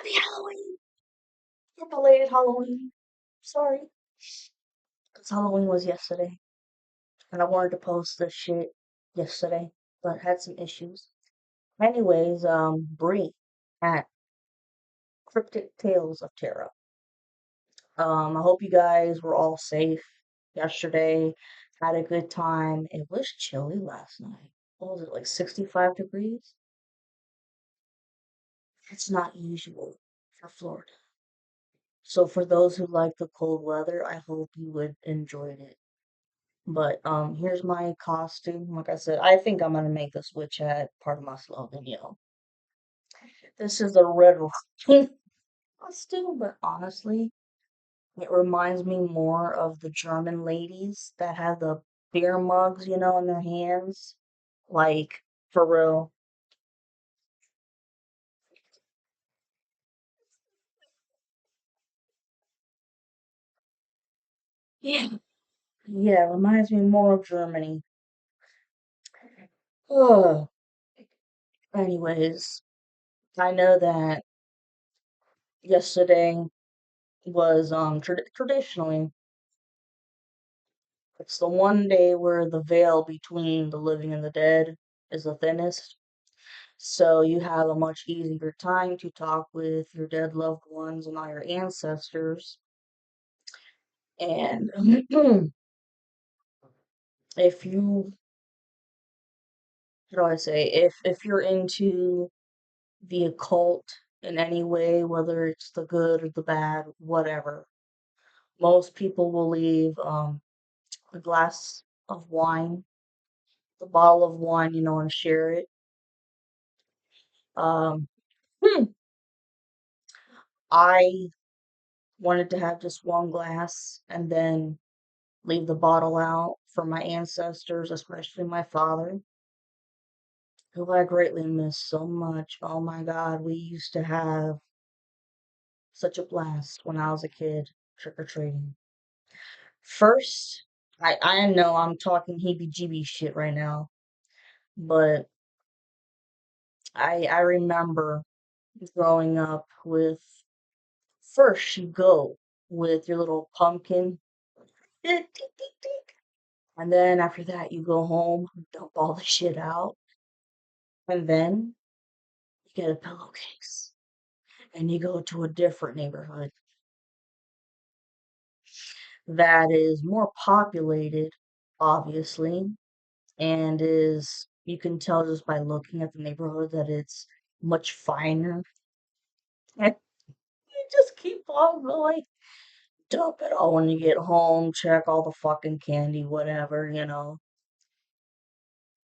Happy Halloween! For belated Halloween. Sorry. Because Halloween was yesterday. And I wanted to post this shit yesterday, but had some issues. Anyways, Bree at Cryptic Tales of Terror. I hope you guys were all safe yesterday. Had a good time. It was chilly last night. What was it, like 65 degrees? It's not usual for Florida. So for those who like the cold weather, I hope you would enjoy it. But here's my costume. Like I said, I think I'm gonna make this witch hat part of my slogan, you know. This is a red Riding costume, but honestly, it reminds me more of the German ladies that have the beer mugs, you know, in their hands. Like, for real. Yeah. Yeah, it reminds me more of Germany. Ugh. Anyways, I know that yesterday was traditionally it's the one day where the veil between the living and the dead is the thinnest. So you have a much easier time to talk with your dead loved ones and all your ancestors. And if you, how do I say, if you're into the occult in any way, whether it's the good or the bad, whatever, most people will leave a glass of wine, the bottle of wine, you know, and share it. Um, I wanted to have just one glass and then leave the bottle out for my ancestors, especially my father, who I greatly miss so much. Oh my God, we used to have such a blast when I was a kid trick or treating. First, I know I'm talking heebie-jeebie shit right now, but I remember growing up with first you go with your little pumpkin, and then after that you go home, dump all the shit out, and then you get a pillowcase and you go to a different neighborhood that is more populated, obviously, and is you can tell just by looking at the neighborhood that it's much finer. And you just keep on going. Dump it all when you get home, check all the fucking candy, whatever, you know.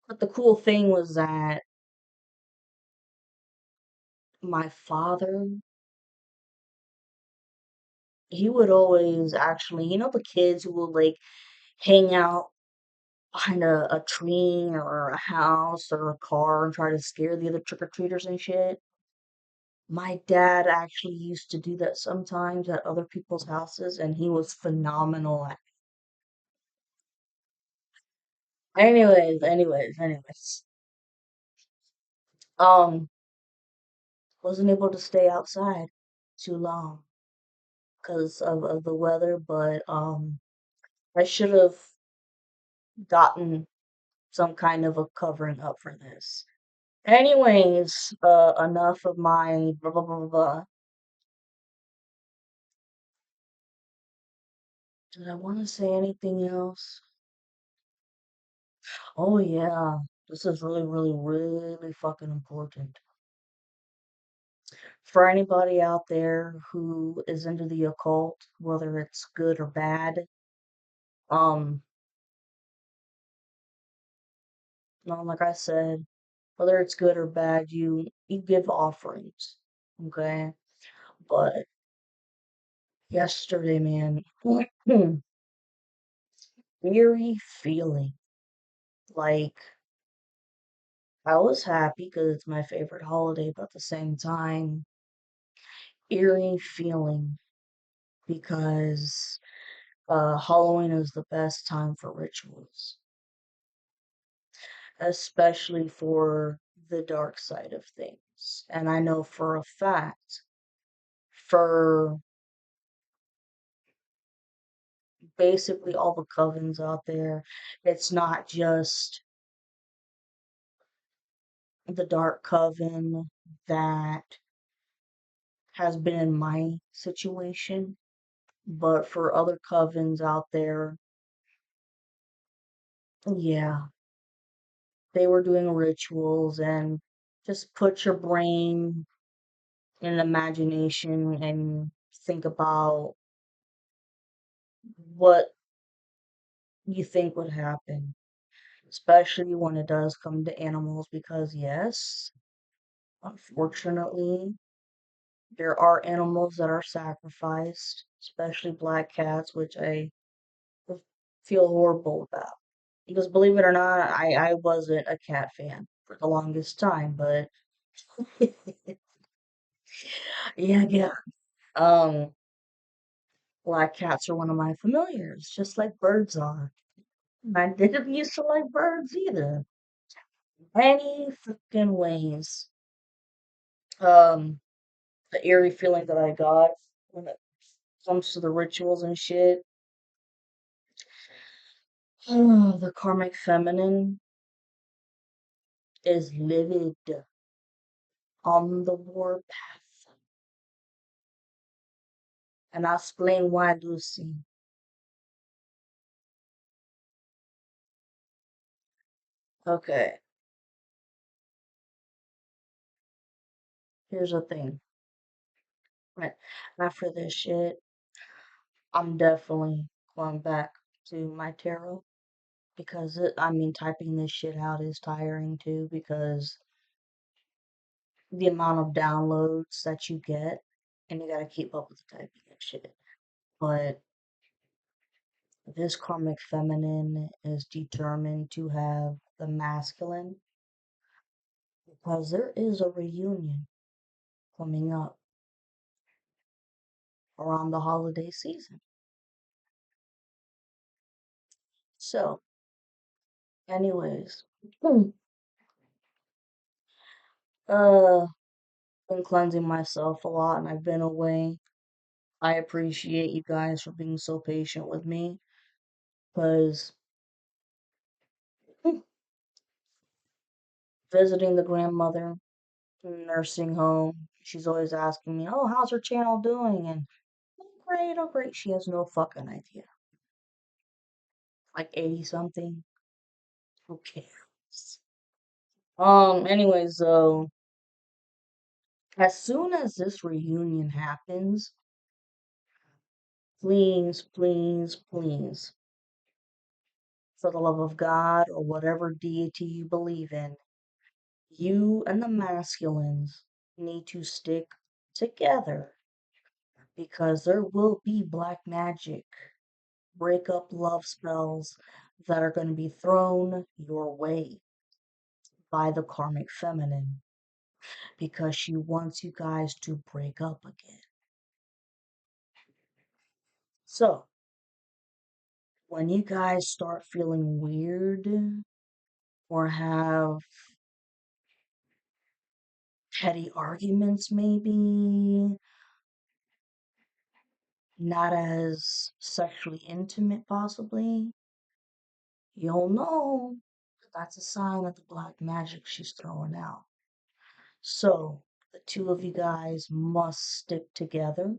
But the cool thing was that my father, he would always actually, you know, the kids who will like hang out behind a tree or a house or a car and try to scare the other trick-or-treaters and shit. My dad actually used to do that sometimes at other people's houses, and he was phenomenal at it. Anyways. Um, wasn't able to stay outside too long because of the weather, but I should have gotten some kind of a covering up for this. Anyways, enough of my blah blah blah blah blah. Did I want to say anything else? Oh yeah, this is really fucking important. For anybody out there who is into the occult, whether it's good or bad, um, no, like I said, whether it's good or bad, you give offerings, okay? But yesterday, man, eerie feeling. Like I was happy because it's my favorite holiday, but at the same time, eerie feeling because Halloween is the best time for rituals, especially for the dark side of things. And I know for a fact for basically all the covens out there. It's not just the dark coven that has been in my situation, but for other covens out there, yeah, they were doing rituals and just put your brain in imagination and think about what you think would happen, especially when it does come to animals, because yes, unfortunately, there are animals that are sacrificed, especially black cats, which I feel horrible about. Because believe it or not, I wasn't a cat fan for the longest time, but yeah. Um, Black cats are one of my familiars, just like birds are. And I didn't used to like birds either. Any freaking ways. Um, the eerie feeling that I got when it comes to the rituals and shit. The karmic feminine is livid on the warpath. And I'll explain why, Lucy. Okay, here's the thing. Right after this shit, I'm definitely going back to my tarot because I mean, typing this shit out is tiring too because the amount of downloads that you get, and you gotta keep up with the typing and shit. But this karmic feminine is determined to have the masculine because there is a reunion coming up around the holiday season. So, anyways, uh, been cleansing myself a lot and I've been away. I appreciate you guys for being so patient with me because visiting the grandmother nursing home. She's always asking me, "Oh, how's her channel doing?" And "Oh, great, oh great." She has no fucking idea. Like 80 something. Who cares? Anyways, though, as soon as this reunion happens, please, please, please, for the love of God or whatever deity you believe in, you and the masculines need to stick together because there will be black magic break up love spells that are going to be thrown your way by the karmic feminine because she wants you guys to break up again. So, when you guys start feeling weird or have petty arguments, maybe not as sexually intimate, possibly, you'll know that's a sign of the black magic she's throwing out. So, the two of you guys must stick together,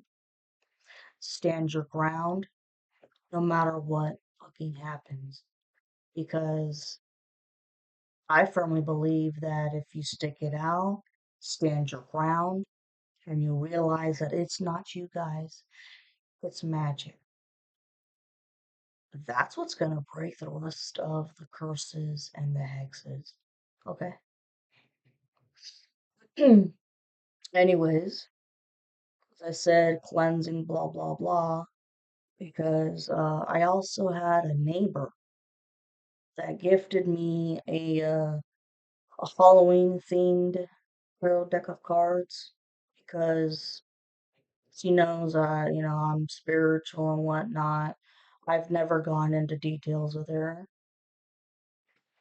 stand your ground, no matter what fucking happens. Because I firmly believe that if you stick it out, stand your ground, and you realize that it's not you guys, it's magic. That's what's gonna break the rest of the curses and the hexes. Okay? Anyways, as I said, cleansing, blah, blah, blah. Because I also had a neighbor that gifted me a Halloween themed tarot deck of cards because she knows I'm spiritual and whatnot. I've never gone into details with her,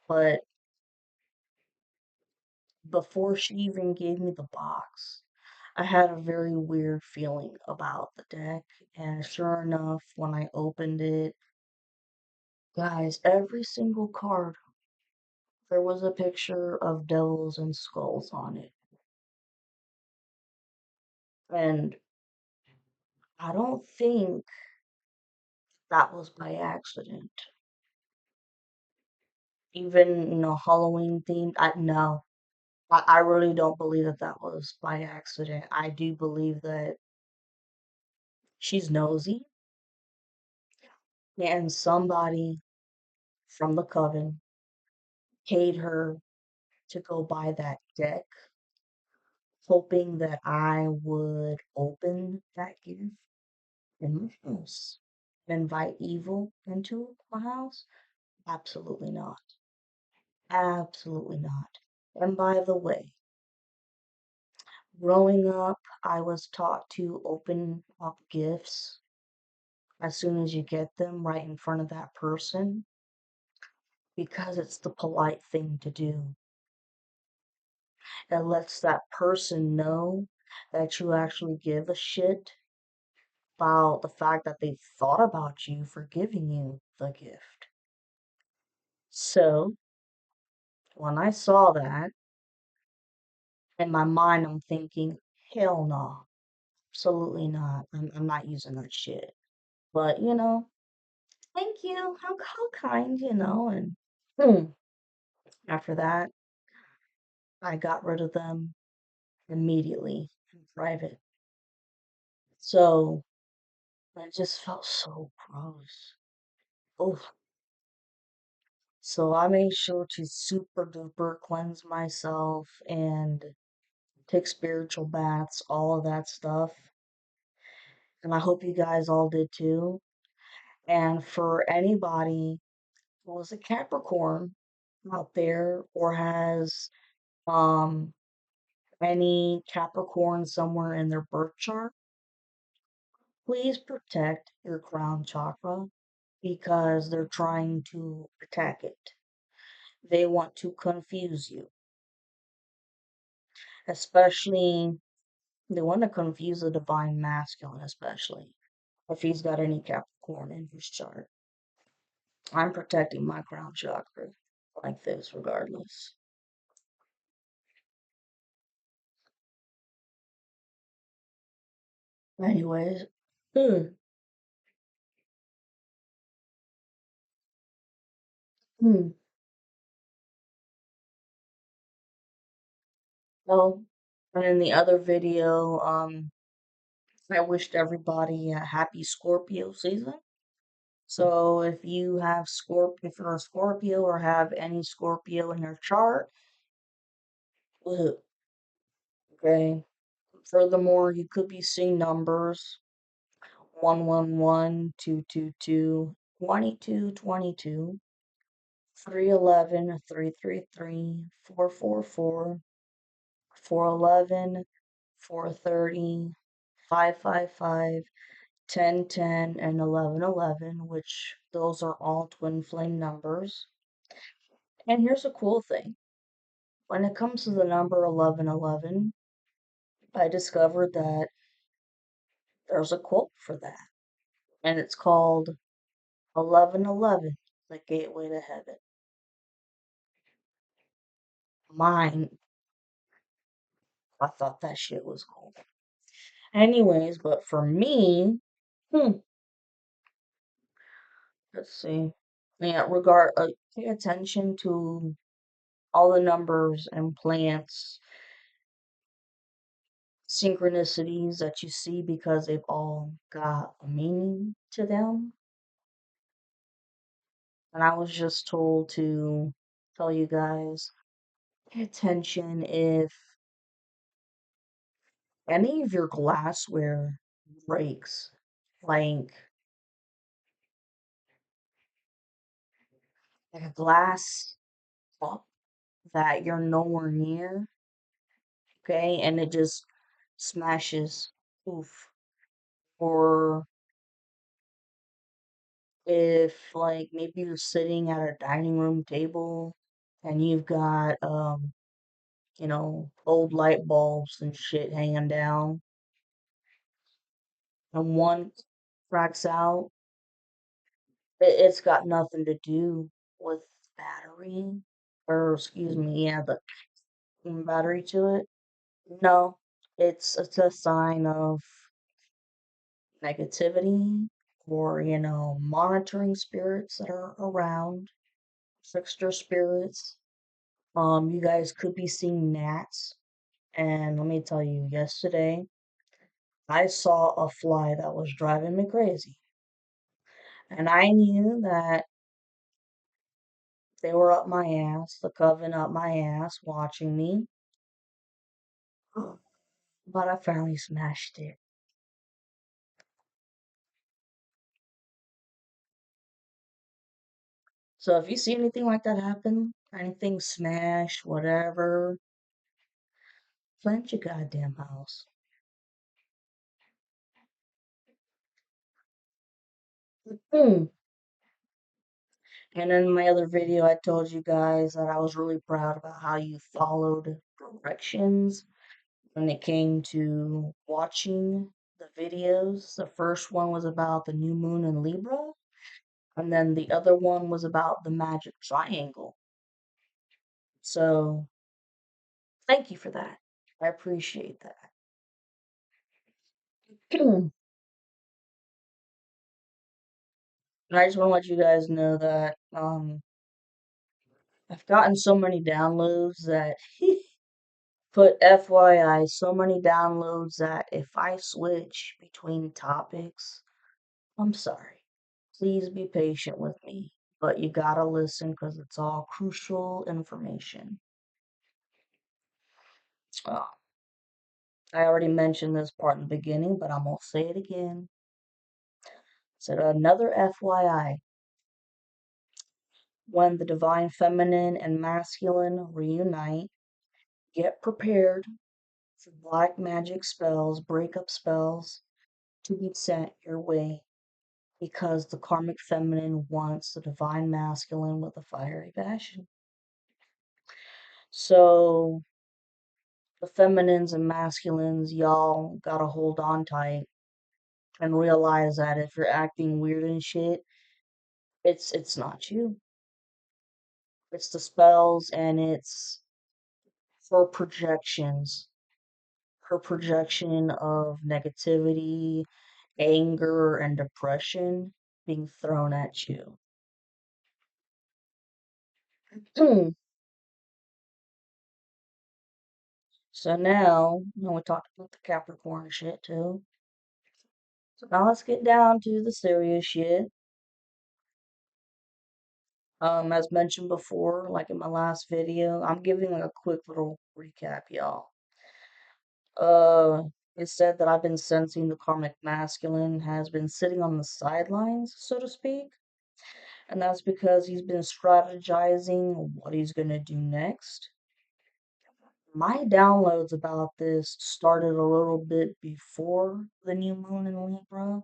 but before she even gave me the box, I had a very weird feeling about the deck, and sure enough, when I opened it, guys, every single card, there was a picture of devils and skulls on it. And I don't think that was by accident. Even, Halloween themed, no, I really don't believe that that was by accident. I do believe that she's nosy and somebody from the coven paid her to go buy that deck, hoping that I would open that gift in my house. Invite evil into my house? Absolutely not. Absolutely not. And by the way, growing up, I was taught to open up gifts as soon as you get them right in front of that person because it's the polite thing to do. It lets that person know that you actually give a shit about the fact that they thought about you for giving you the gift. So, when I saw that, in my mind, I'm thinking, hell no, absolutely not. I'm not using that shit. But, thank you. How kind, and hmm, after that, I got rid of them immediately in private. So, it just felt so gross. Oh, so I made sure to super duper cleanse myself and take spiritual baths, all of that stuff. And I hope you guys all did too. And for anybody who is a Capricorn out there or has um any Capricorn somewhere in their birth chart, please protect your crown chakra because they're trying to attack it. They want to confuse you, especially they want to confuse the divine masculine, especially if he's got any Capricorn in his chart. I'm protecting my crown chakra like this, regardless. Anyways, hmm, hmm. Oh, and in the other video, I wished everybody a happy Scorpio season. So if you're a Scorpio or have any Scorpio in your chart, ugh, okay. Furthermore, you could be seeing numbers 111, 222, 2222, 311, 333, 444, 411, 430, 555, 1010, and 1111, which those are all twin flame numbers. And here's a cool thing. When it comes to the number 1111, I discovered that there's a quote for that. And it's called 1111, the gateway to heaven. Mine, I thought that shit was cool. Anyways, but for me, hmm, let's see. Yeah, pay attention to all the numbers and plants, synchronicities that you see because they've all got a meaning to them. And I was just told to tell you guys, pay attention if any of your glassware breaks, like a glass cup that you're nowhere near, okay, and it just smashes, poof. Or if like maybe you're sitting at a dining room table and you've got old light bulbs and shit hanging down, and one cracks out, it's got nothing to do with battery, or excuse me, yeah, the battery to it. No, it's a sign of negativity or, monitoring spirits that are around, trickster spirits. You guys could be seeing gnats. And let me tell you, yesterday I saw a fly that was driving me crazy. And I knew that they were up my ass, the coven up my ass, watching me. But I finally smashed it. So if you see anything like that happen, anything smashed, whatever, plant your goddamn house. Hmm. And in my other video, I told you guys that I was really proud about how you followed directions when it came to watching the videos. The first one was about the new moon in Libra, and then the other one was about the magic triangle. So, thank you for that. I appreciate that. And I just want to let you guys know that I've gotten so many downloads that put FYI, so many downloads that if I switch between topics, I'm sorry. Please be patient with me, but you gotta listen because it's all crucial information. Uh, I already mentioned this part in the beginning, but I'm gonna say it again. So another FYI, when the divine feminine and masculine reunite, get prepared for black magic spells, breakup spells to be sent your way because the karmic feminine wants the divine masculine with a fiery passion. So the feminines and masculines, y'all gotta hold on tight and realize that if you're acting weird and shit, it's not you. It's the spells and it's her projections. Her projection of negativity, anger, and depression being thrown at you. So now, we talked about the Capricorn shit too. So now let's get down to the serious shit. As mentioned before, like in my last video, I'm giving like a quick little recap, y'all. Uh, it said that I've been sensing the karmic masculine has been sitting on the sidelines, so to speak, and that's because he's been strategizing what he's gonna do next. My downloads about this started a little bit before the new moon in Libra,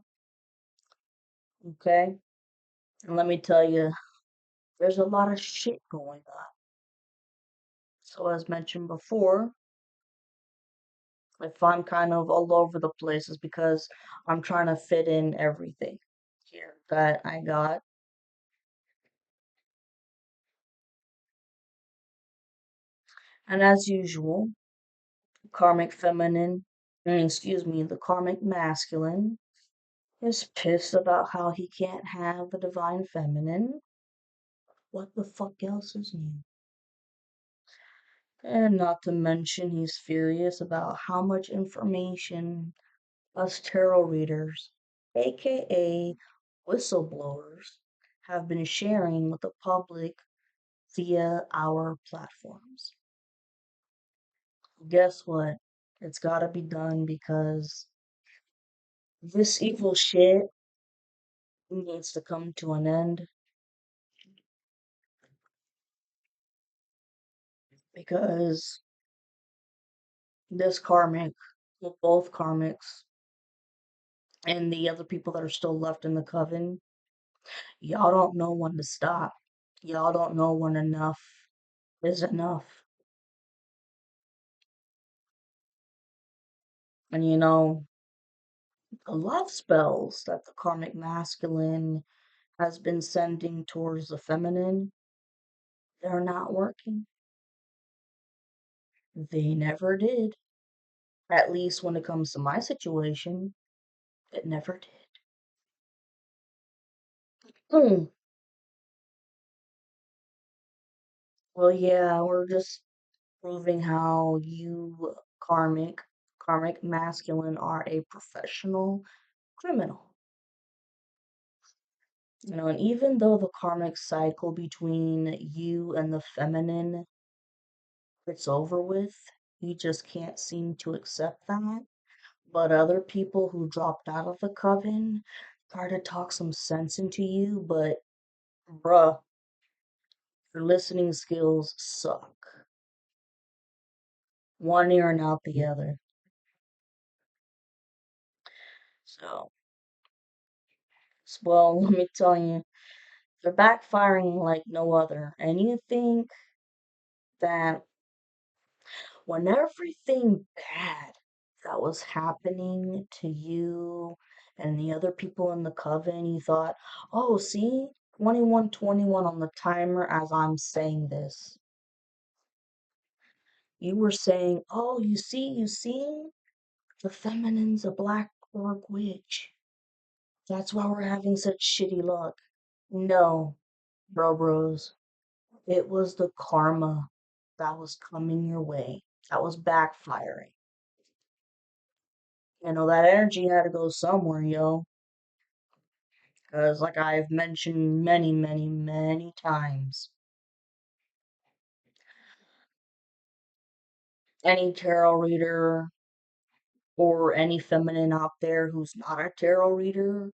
okay? And let me tell you, there's a lot of shit going on. So, as mentioned before, if I'm kind of all over the place, it's because I'm trying to fit in everything here that I got. And as usual, karmic feminine, excuse me, the karmic masculine is pissed about how he can't have the divine feminine. What the fuck else is new? And not to mention, he's furious about how much information us tarot readers, aka whistleblowers, have been sharing with the public via our platforms. Guess what? It's gotta be done because this evil shit needs to come to an end because this karmic, well, both karmics, and the other people that are still left in the coven, y'all don't know when to stop. Y'all don't know when enough is enough. And the love spells that the karmic masculine has been sending towards the feminine, they're not working. They never did. At least when it comes to my situation, it never did. Hmm. Well, yeah, we're just proving how you karmic masculine are a professional criminal. And even though the karmic cycle between you and the feminine, it's over with, you just can't seem to accept that. But other people who dropped out of the coven try to talk some sense into you, but bruh, your listening skills suck. One ear and out the other. So, well, let me tell you, they're backfiring like no other. And you think that when everything bad that was happening to you and the other people in the coven, you thought, oh, see, 2121 on the timer as I'm saying this. You were saying, oh, you see, the feminine's a black orc witch. That's why we're having such shitty luck. No, bros. It was the karma that was coming your way, that was backfiring. That energy had to go somewhere, yo. Because, like I've mentioned many, many, many times, any tarot reader or any feminine out there who's not a tarot reader,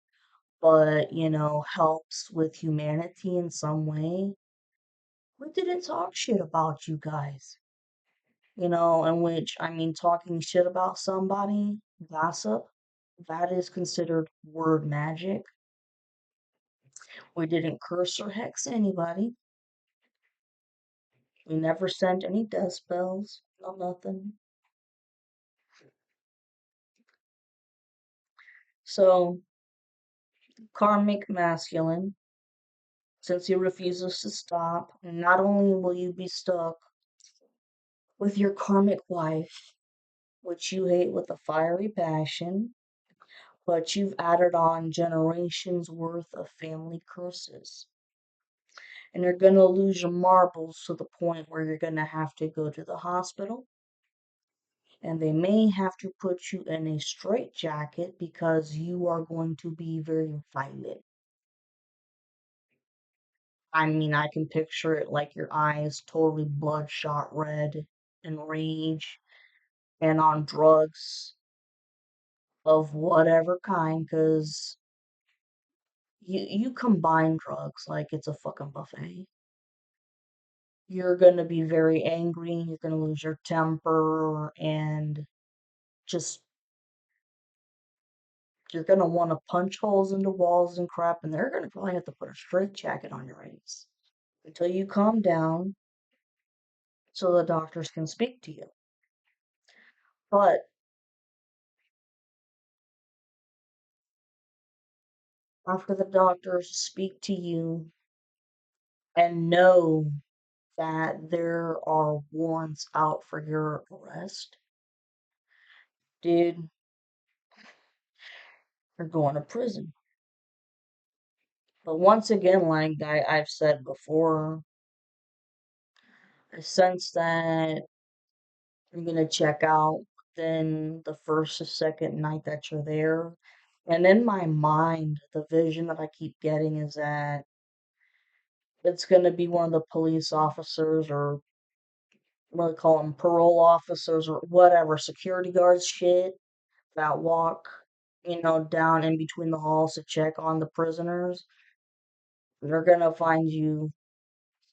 but, helps with humanity in some way, we didn't talk shit about you guys. In which, I mean, talking shit about somebody, gossip, that is considered word magic. We didn't curse or hex anybody. We never sent any death spells. No nothing. So, karmic masculine, since he refuses to stop, not only will you be stuck with your karmic wife, which you hate with a fiery passion, but you've added on generations worth of family curses. And you're going to lose your marbles to the point where you're going to have to go to the hospital. And they may have to put you in a straitjacket because you are going to be very violent. I mean, I can picture it like your eyes totally bloodshot red in rage and on drugs of whatever kind, because you combine drugs like it's a fucking buffet. You're gonna be very angry, you're gonna lose your temper, and just you're gonna want to punch holes into walls and crap, and they're gonna probably have to put a straitjacket on your eyes until you calm down so the doctors can speak to you. But after the doctors speak to you and know that there are warrants out for your arrest, dude, you're going to prison. But once again, like I've said before, I sense that you're gonna check out within the first or second night that you're there. And in my mind, the vision that I keep getting is that it's gonna be one of the police officers or what do they call them, parole officers or whatever, security guards shit that walk, down in between the halls to check on the prisoners. They're gonna find you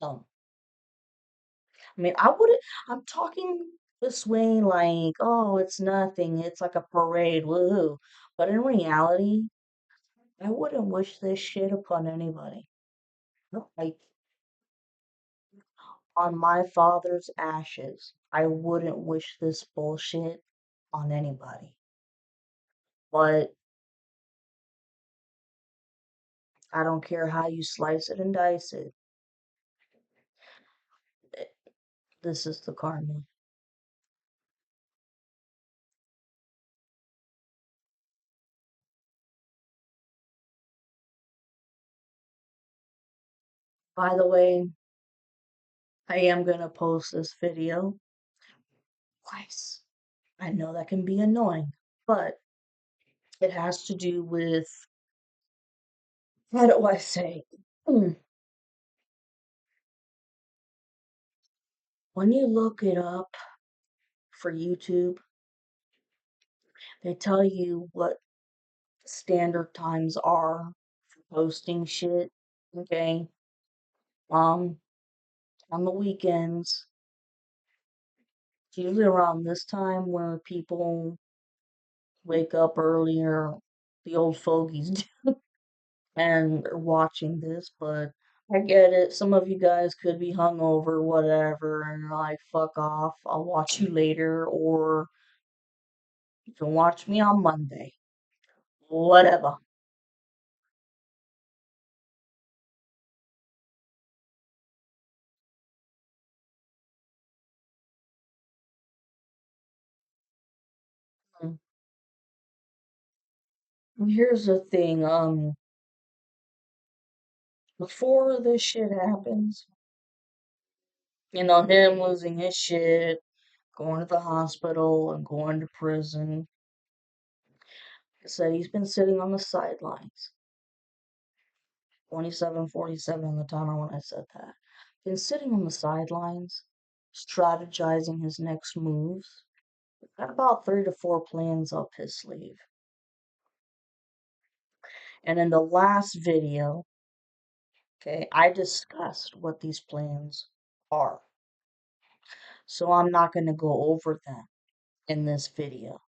some. I mean, I'm talking this way like, oh, it's nothing. It's like a parade, woohoo. But in reality, I wouldn't wish this shit upon anybody. No, like, on my father's ashes, I wouldn't wish this bullshit on anybody. But I don't care how you slice it and dice it. eh, This is the karma. By the way, I am gonna post this video twice. I know that can be annoying, but it has to do with, how do I say? Hmm, When you look it up for YouTube, they tell you what standard times are for posting shit. Okay. Um, on the weekends, it's usually around this time where people wake up earlier, the old fogies do, and are watching this, but I get it. Some of you guys could be hungover, whatever, and you're like, fuck off, I'll watch you later, or you can watch me on Monday. Whatever. Mm. Here's the thing, before this shit happens, him losing his shit, going to the hospital and going to prison, like I said he's been sitting on the sidelines. 27:47 on the timer when I said that. Been sitting on the sidelines, strategizing his next moves. Got about 3 to 4 plans up his sleeve. And in the last video, okay, I discussed what these plans are. So I'm not going to go over them in this video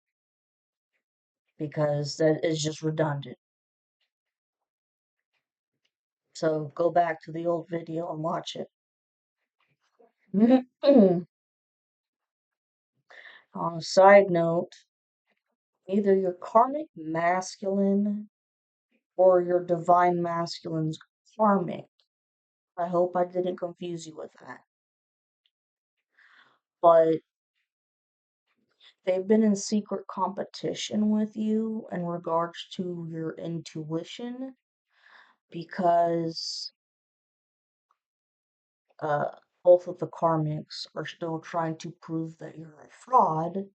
because that is just redundant. So go back to the old video and watch it. On a side note, either your karmic masculine or your divine masculine's karmic. I hope I didn't confuse you with that. But they've been in secret competition with you in regards to your intuition because uh, both of the karmics are still trying to prove that you're a fraud,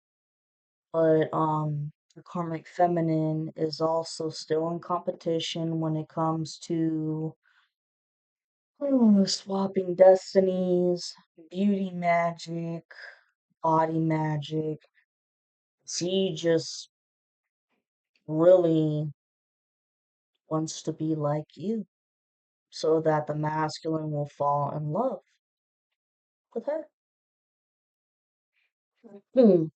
but the karmic feminine is also still in competition when it comes to swapping destinies, beauty magic, body magic. She just really wants to be like you so that the masculine will fall in love with her. Hmm.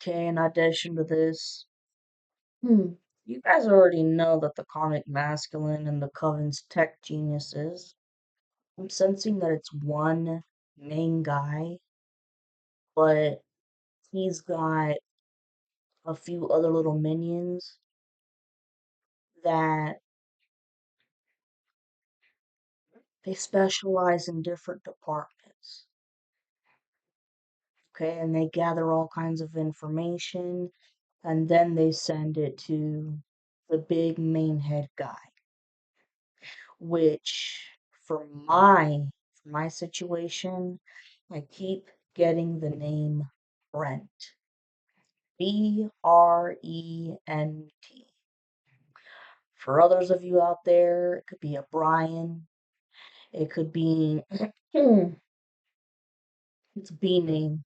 Okay, in addition to this, you guys already know that the karmic masculine and the coven's tech geniuses. I'm sensing that it's one main guy, but he's got a few other little minions that they specialize in different departments. Okay, and they gather all kinds of information and then they send it to the big main head guy, which for my situation, I keep getting the name Brent. Brent. For others of you out there, it could be a Brian. It could be it's a B name.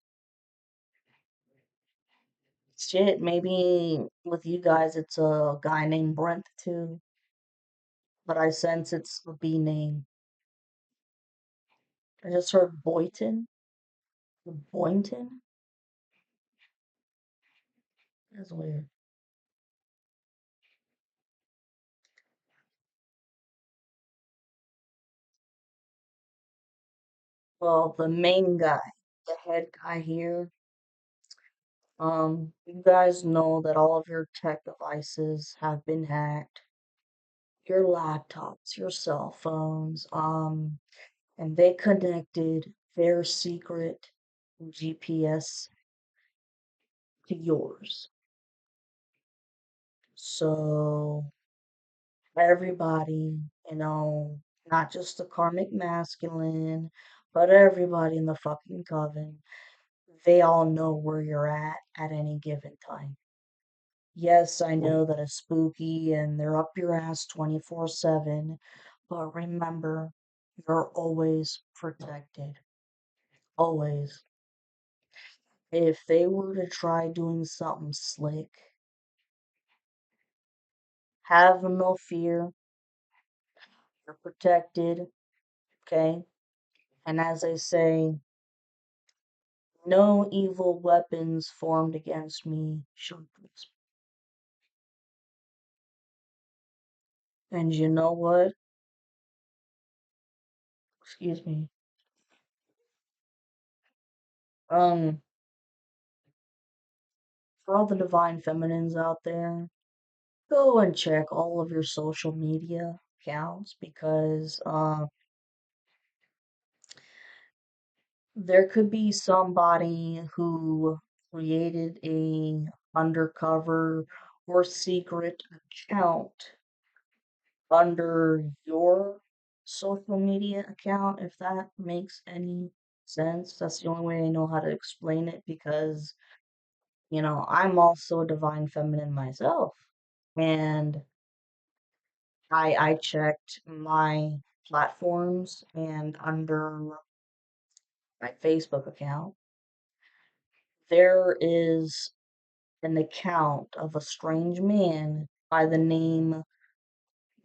Shit, maybe with you guys it's a guy named Brent too. But I sense it's a B name. I just heard Boynton. Boynton? That's weird. Well, the main guy, the head guy here, you guys know that all of your tech devices have been hacked, your laptops, your cell phones, and they connected their secret GPS to yours. So everybody, not just the karmic masculine, but everybody in the fucking coven, they all know where you're at any given time. Yes, I know that it's spooky and they're up your ass 24/7, but remember, you're always protected. Always. If they were to try doing something slick, have no fear, you're protected, okay? And as I say, no evil weapons formed against me shall prosper. And you know what? Excuse me. Um, for all the divine feminines out there, go and check all of your social media accounts because there could be somebody who created a undercover or secret account under your social media account, if that makes any sense. That's the only way I know how to explain it because, I'm also a divine feminine myself. And I checked my platforms and under my Facebook account, there is an account of a strange man by the name,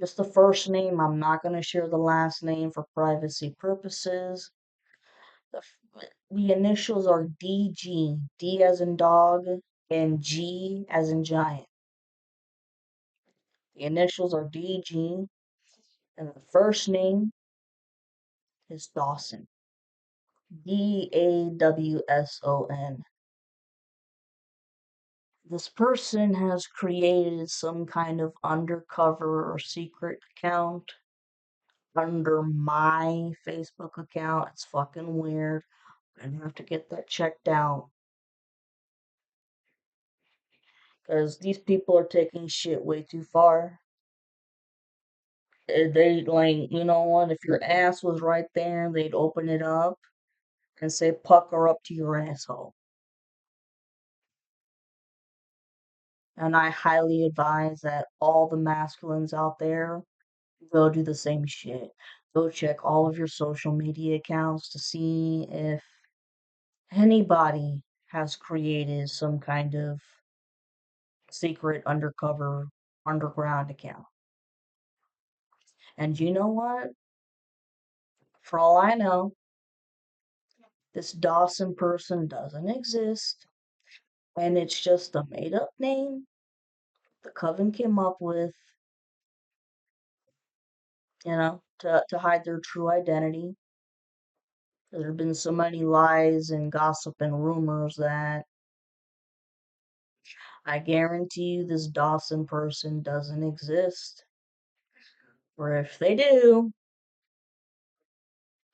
just the first name. I'm not going to share the last name for privacy purposes. The initials are DG, D as in dog, and G as in giant. The initials are DG, and the first name is Dawson. Dawson. This person has created some kind of undercover or secret account under my Facebook account. It's fucking weird. I'm gonna have to get that checked out because these people are taking shit way too far. They like, you know what? If your ass was right there, they'd open it up and say, "Pucker up to your asshole." And I highly advise that all the masculines out there go do the same shit. Go check all of your social media accounts to see if anybody has created some kind of secret undercover underground account. And you know what? For all I know, this Dawson person doesn't exist, and it's just a made up name the coven came up with, to hide their true identity. There have been so many lies and gossip and rumors that I guarantee you this Dawson person doesn't exist. Or if they do,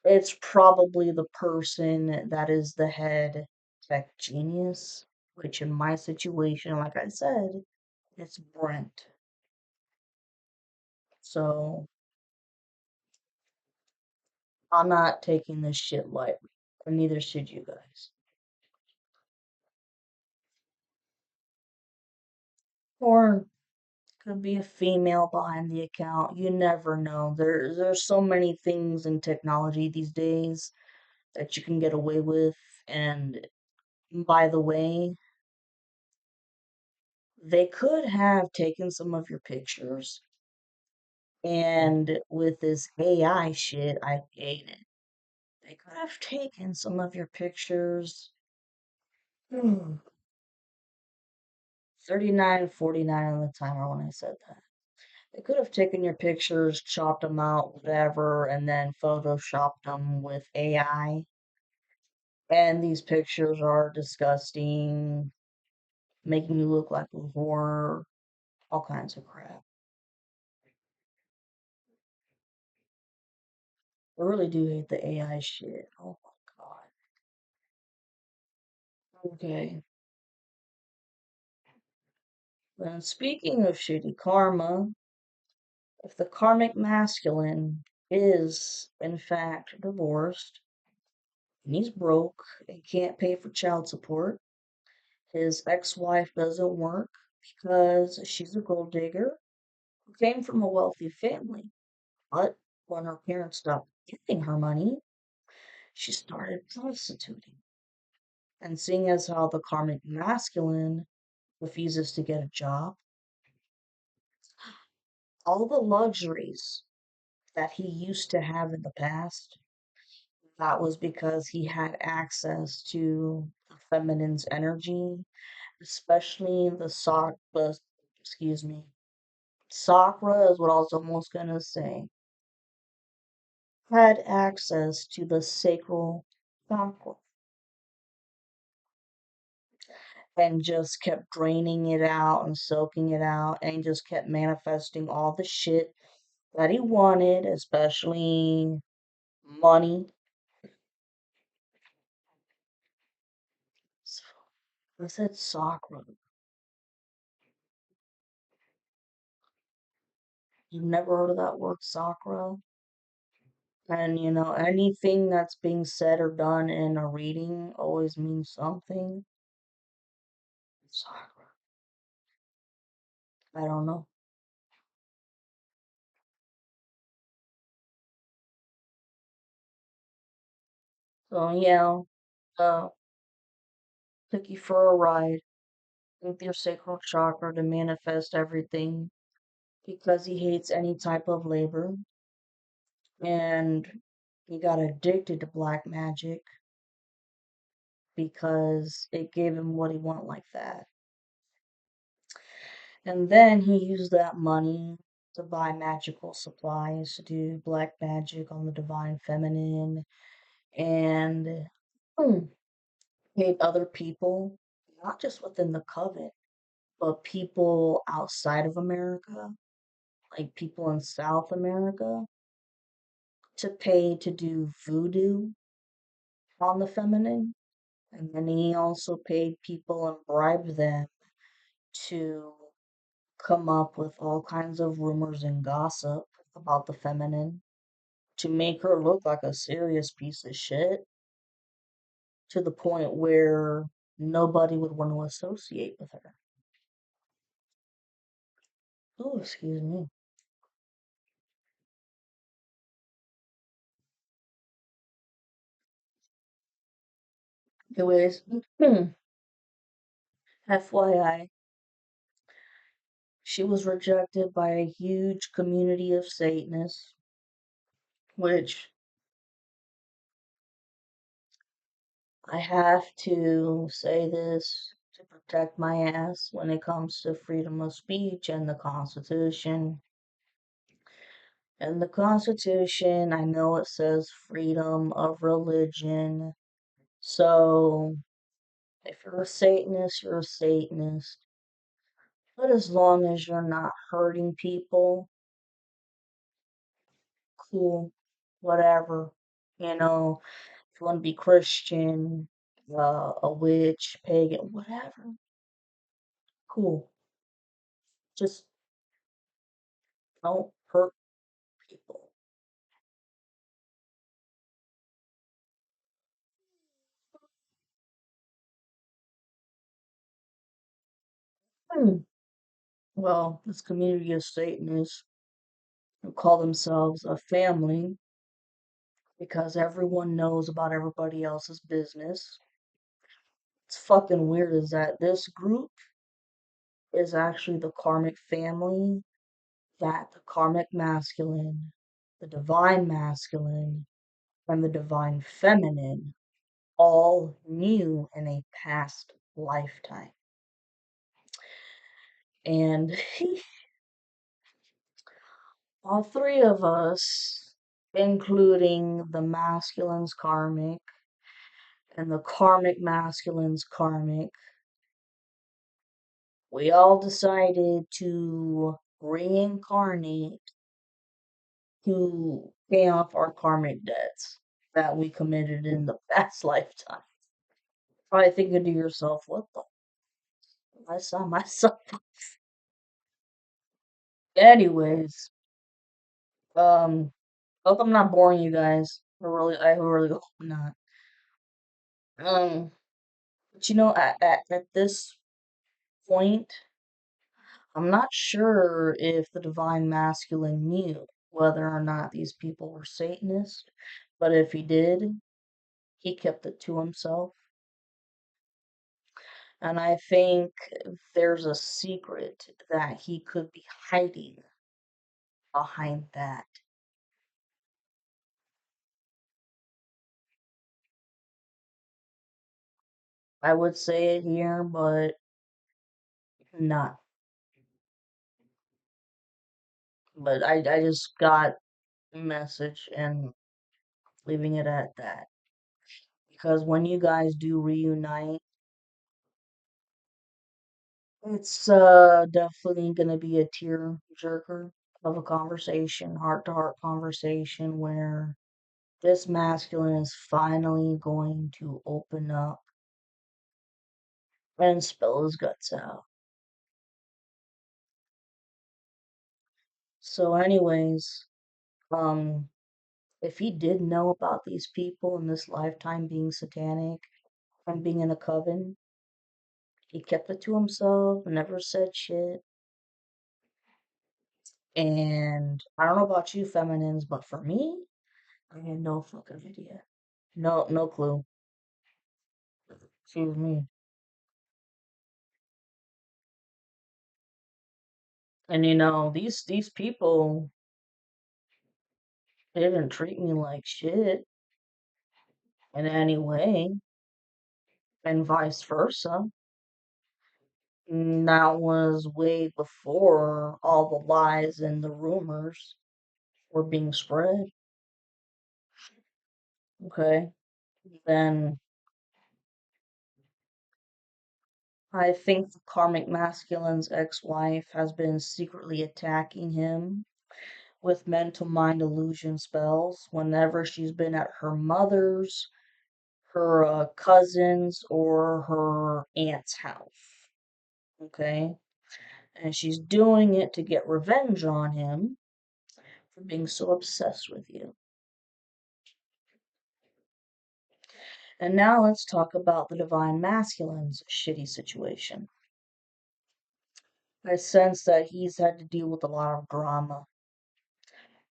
it's probably the person that is the head tech genius, which in my situation, like I said, it's Brent. So I'm not taking this shit lightly, and neither should you guys. Or could be a female behind the account. You never know. There's so many things in technology these days that you can get away with. And by the way, they could have taken some of your pictures. And with this AI shit, I hate it. They could have taken some of your pictures. 39:49 on the timer when I said that. They could have taken your pictures, chopped them out, whatever, and then photoshopped them with AI. And these pictures are disgusting, making you look like a whore, all kinds of crap. I really do hate the AI shit. Oh my God. Okay. Then speaking of shitty karma, if the karmic masculine is in fact divorced and he's broke and can't pay for child support, his ex-wife doesn't work because she's a gold digger who came from a wealthy family. But when her parents stopped giving her money, she started prostituting. And seeing as how the karmic masculine refuses to get a job, all the luxuries that he used to have in the past, that was because he had access to the feminine's energy, especially excuse me, Sakura is what I was almost gonna say, had access to the sacral chakra and just kept draining it out and soaking it out and just kept manifesting all the shit that he wanted, especially money. So, I said Sakura. You've never heard of that word Sakura? And anything that's being said or done in a reading always means something. Sakura. I don't know. So yeah, uh, took you for a ride with your sacral chakra to manifest everything because he hates any type of labor and he got addicted to black magic because it gave him what he wanted like that. And then he used that money to buy magical supplies to do black magic on the divine feminine and hmm, paid other people, not just within the coven, but people outside of America, like people in South America, to pay to do voodoo on the feminine. And then he also paid people and bribed them to come up with all kinds of rumors and gossip about the feminine to make her look like a serious piece of shit to the point where nobody would want to associate with her. Oh, excuse me. Anyways, FYI, she was rejected by a huge community of Satanists, which I have to say this to protect my ass when it comes to freedom of speech and the Constitution. In the Constitution, I know it says freedom of religion. So, if you're a Satanist, you're a Satanist. But as long as you're not hurting people, cool, whatever. You know, if you want to be Christian, a witch, pagan, whatever, cool. Just don't hurt people. Hmm. Well, this community of Satanists who call themselves a family because everyone knows about everybody else's business. It's fucking weird is that this group is actually the karmic family that the karmic masculine, the divine masculine, and the divine feminine all knew in a past lifetime. And All three of us, including the masculine's karmic and the karmic masculine's karmic, we all decided to reincarnate to pay off our karmic debts that we committed in the past lifetime. Probably thinking to yourself, what the? I saw myself. Anyways, um, hope I'm not boring you guys. I really hope not. Um, but at this point, I'm not sure if the divine masculine knew whether or not these people were Satanists, but if he did, he kept it to himself. And I think there's a secret that he could be hiding behind that. I would say it here, but not. But I just got a message and leaving it at that. Because when you guys do reunite, it's definitely gonna be a tear jerker of a conversation, heart to heart conversation where this masculine is finally going to open up and spill his guts out. So anyways, um if he did know about these people in this lifetime being satanic and being in a coven, he kept it to himself, never said shit. And I don't know about you feminines, but for me, I had no fucking idea. No clue. Excuse me. And these people, they didn't treat me like shit in any way, and vice versa. And that was way before all the lies and the rumors were being spread. Okay. Then I think the karmic masculine's ex-wife has been secretly attacking him with mental mind illusion spells whenever she's been at her mother's, her cousin's, or her aunt's house. Okay? And she's doing it to get revenge on him for being so obsessed with you. And now let's talk about the divine masculine's shitty situation. I sense that he's had to deal with a lot of drama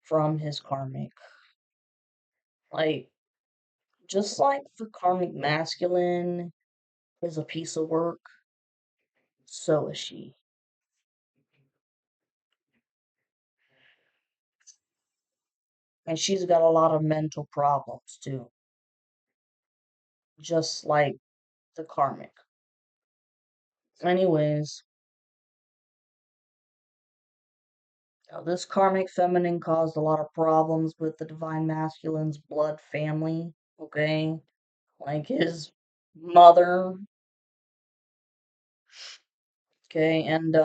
from his karmic. Like, just like the karmic masculine is a piece of work, so is she. And she's got a lot of mental problems too, just like the karmic. Anyways, this karmic feminine caused a lot of problems with the divine masculine's blood family, okay? Like his mother, okay? And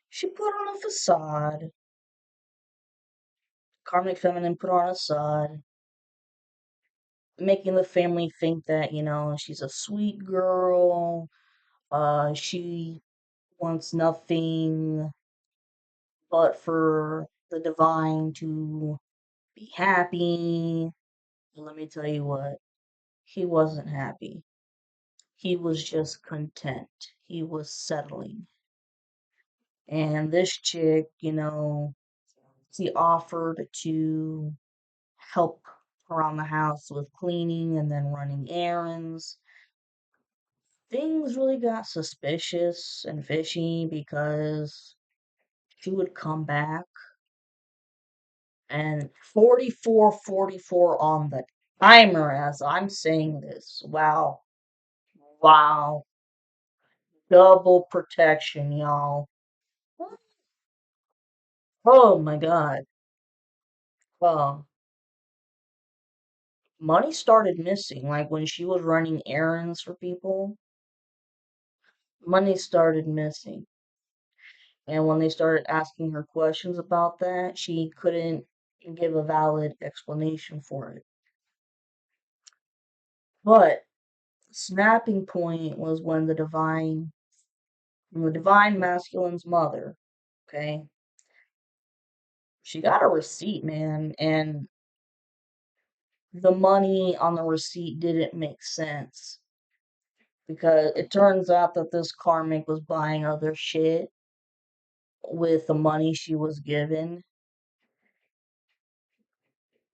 she put on a facade. Karmic feminine put on a facade, making the family think that, she's a sweet girl. She wants nothing but for the divine to be happy. Let me tell you what, he wasn't happy. He was just content. He was settling. And this chick, he offered to help around the house with cleaning and then running errands. Things really got suspicious and fishy because she would come back and 44, on the timer as I'm saying this. Wow. Wow. Double protection, y'all. Oh my God. Well, money started missing. Like when she was running errands for people, money started missing. And when they started asking her questions about that, she couldn't give a valid explanation for it. But snapping point was when the divine masculine's mother, okay, she got a receipt, man, and the money on the receipt didn't make sense because it turns out that this karmic was buying other shit with the money she was given.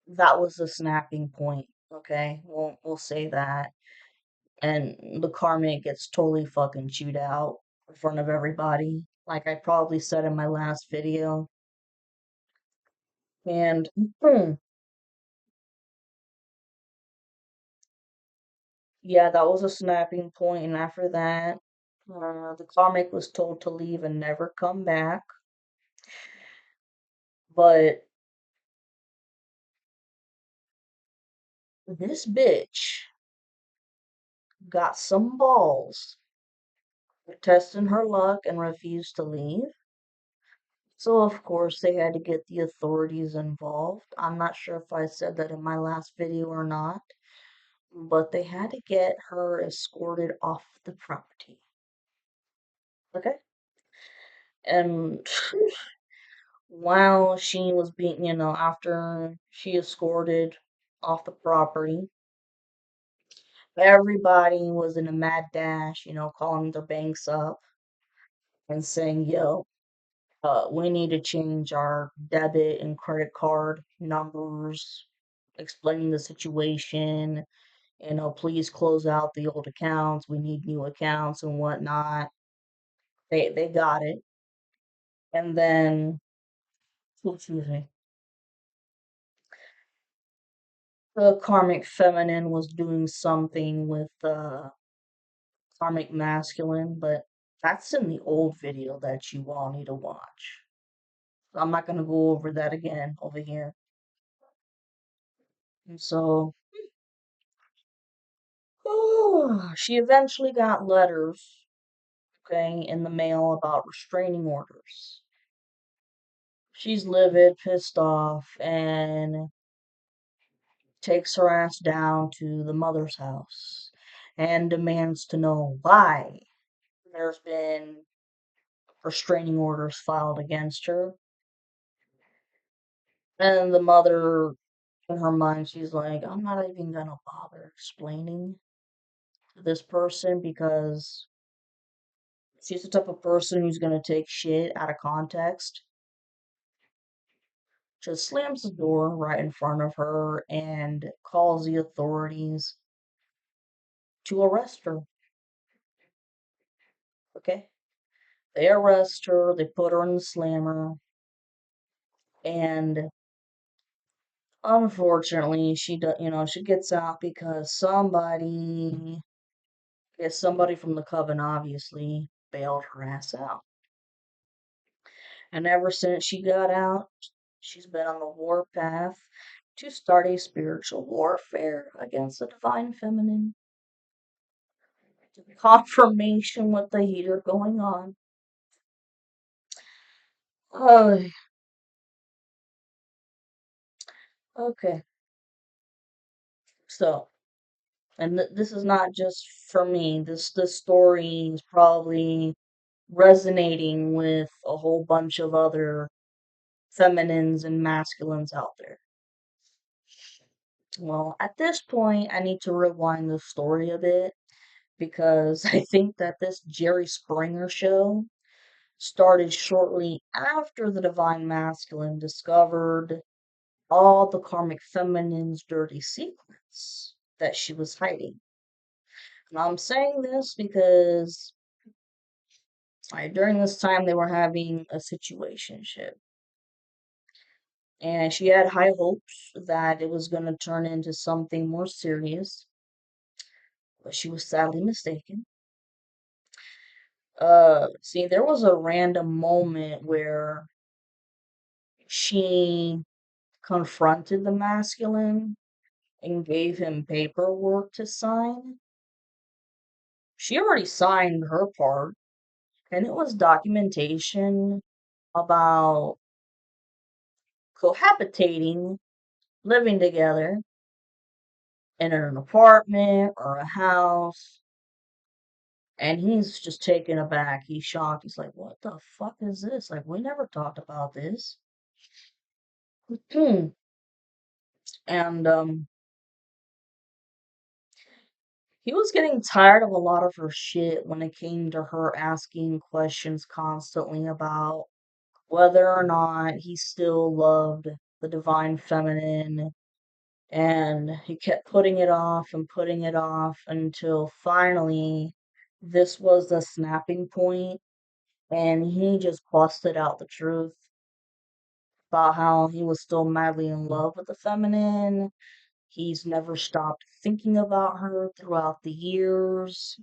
That was the snapping point, okay? We'll say that. And the karmic gets totally fucking chewed out in front of everybody, like I probably said in my last video. And yeah, that was a snapping point. And after that, the karmic was told to leave and never come back. But this bitch got some balls testing her luck and refused to leave. So, of course, they had to get the authorities involved. I'm not sure if I said that in my last video or not, but they had to get her escorted off the property. Okay? And while she was being, after she escorted off the property, everybody was in a mad dash, calling their banks up and saying, yo, we need to change our debit and credit card numbers, explaining the situation, please close out the old accounts, we need new accounts and whatnot. They got it. And then, excuse me, the karmic feminine was doing something with the karmic masculine, but that's in the old video that you all need to watch. I'm not going to go over that again over here. And so, she eventually got letters, okay, in the mail about restraining orders. She's livid, pissed off, and takes her ass down to the mother's house and demands to know why there's been restraining orders filed against her. And the mother, in her mind, she's like, I'm not even gonna bother explaining to this person because she's the type of person who's gonna take shit out of context. Just slams the door right in front of her and calls the authorities to arrest her. Okay? They arrest her, they put her in the slammer, and unfortunately, she gets out because somebody from the coven obviously bailed her ass out. And ever since she got out, she's been on the warpath to start a spiritual warfare against the divine feminine. Confirmation with the heater going on. Oh, okay. So, and this is not just for me. This story is probably resonating with a whole bunch of other feminines and masculines out there. Well, at this point, I need to rewind the story a bit because I think that this Jerry Springer show started shortly after the Divine Masculine discovered all the karmic feminine's dirty secrets that she was hiding. And I'm saying this because during this time they were having a situationship. And she had high hopes that it was going to turn into something more serious, but she was sadly mistaken. See, there was a random moment where She confronted the masculine and gave him paperwork to sign. She already signed her part, and it was documentation about cohabitating, living together in an apartment or a house. And he's just taken aback. He's shocked. He's like, what the fuck is this? Like, we never talked about this. And he was getting tired of a lot of her shit when it came to her asking questions constantly about whether or not he still loved the divine feminine. And he kept putting it off and putting it off until finally this was the snapping point, and he just busted out the truth about how he was still madly in love with the feminine. He's never stopped thinking about her throughout the years.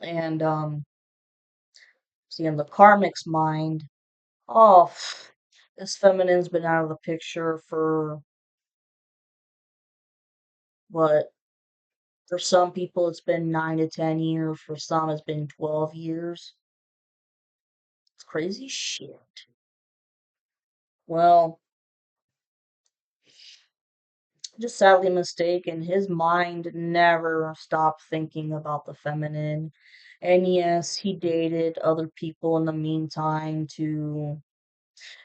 And see, in the karmic's mind, oh, this feminine's been out of the picture for what? For some people, it's been 9 to 10 years. For some, it's been 12 years. It's crazy shit. Well, just sadly mistaken. His mind never stopped thinking about the feminine. And yes, he dated other people in the meantime to,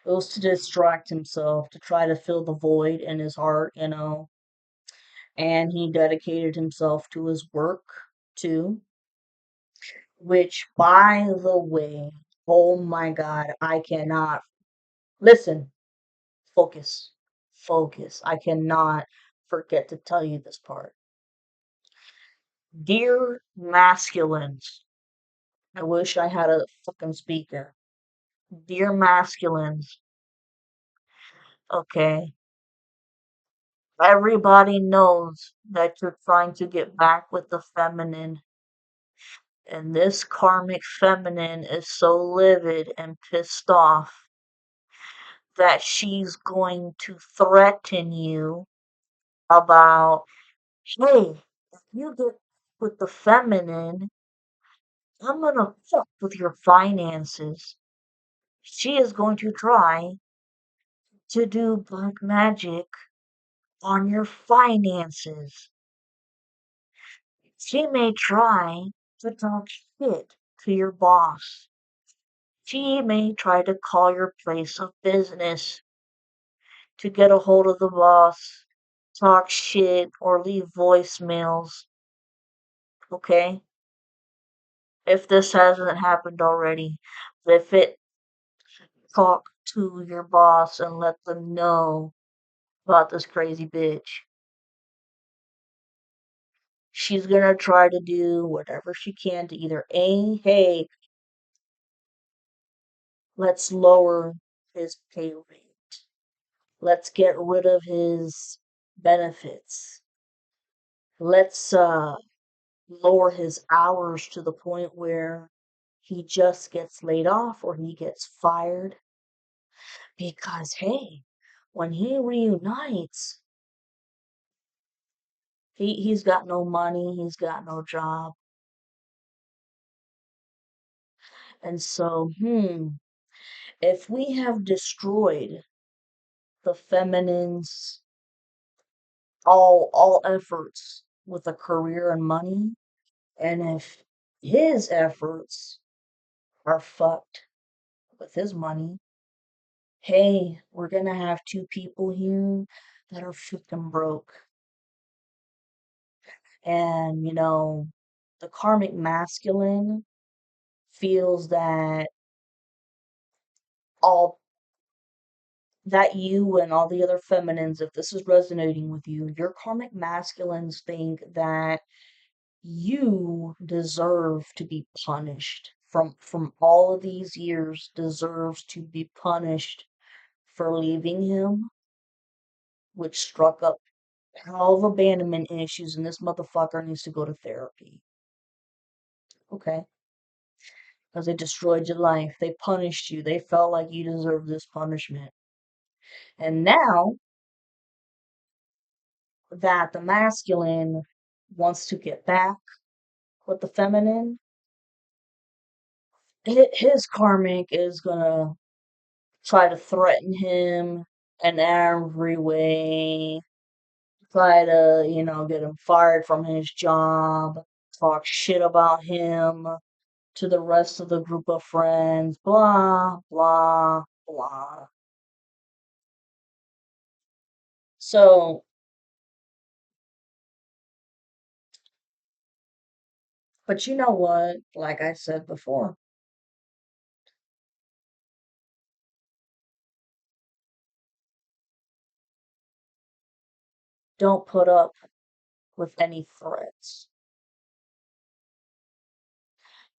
it was to distract himself, to try to fill the void in his heart. And he dedicated himself to his work too, which, by the way, oh my God, I cannot listen, focus, focus. I cannot forget to tell you this part. Dear masculines, I wish I had a fucking speaker. Dear masculines, okay, everybody knows that you're trying to get back with the feminine, and this karmic feminine is so livid and pissed off that she's going to threaten you about, hey, if you get with the feminine, I'm gonna fuck with your finances. She is going to try to do black magic on your finances. She may try to talk shit to your boss. She may try to call your place of business to get a hold of the boss, talk shit, or leave voicemails. Okay? If this hasn't happened already, if it, talk to your boss and let them know about this crazy bitch. She's gonna try to do whatever she can to either A, hey, let's lower his pay rate. Let's get rid of his benefits. Let's lower his hours to the point where he just gets laid off or he gets fired. Because hey, when he reunites, he's got no money, he's got no job. And so, if we have destroyed the feminine's all efforts with a career and money, and if his efforts are fucked with his money, hey, we're gonna have two people here that are freaking broke. And the karmic masculine feels that all that you and all the other feminines, if this is resonating with you, your karmic masculines think that you deserve to be punished from all of these years, deserves to be punished for leaving him, which struck up hell of abandonment issues, and this motherfucker needs to go to therapy. Okay? Because they destroyed your life. They punished you. They felt like you deserved this punishment. And now that the masculine wants to get back with the feminine, his karmic is gonna try to threaten him in every way, try to, get him fired from his job, talk shit about him to the rest of the group of friends, blah, blah, blah. So, but you know what? Like I said before, don't put up with any threats.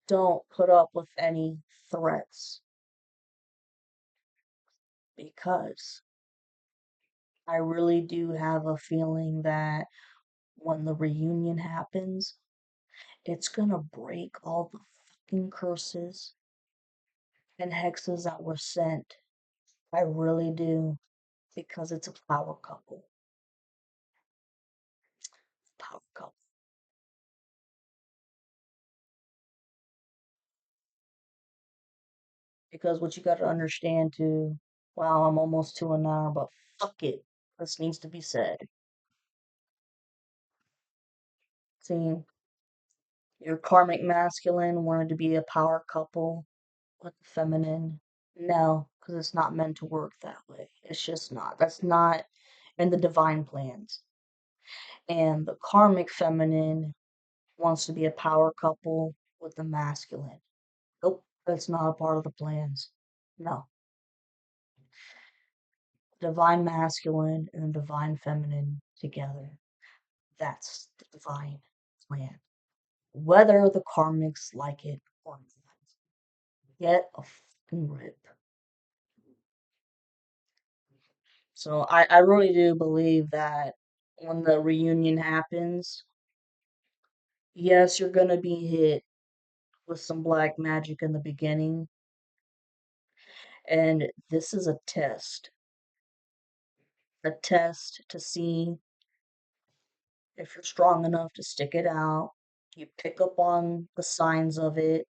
Don't put up with any threats because I really do have a feeling that when the reunion happens, it's gonna break all the fucking curses and hexes that were sent. I really do because it's a power couple. Power couple. Because what you gotta understand too, wow, I'm almost to an hour, but fuck it. This needs to be said. See, your karmic masculine wanted to be a power couple with the feminine. No, because it's not meant to work that way. It's just not. That's not in the divine plans. And the karmic feminine wants to be a power couple with the masculine. Nope, that's not a part of the plans. No. Divine masculine and the divine feminine together. That's the divine plan. Whether the karmics like it or not. Get a fucking rip. So I really do believe that when the reunion happens, yes, you're gonna be hit with some black magic in the beginning, and this is a test to see if you're strong enough to stick it out. You pick up on the signs of it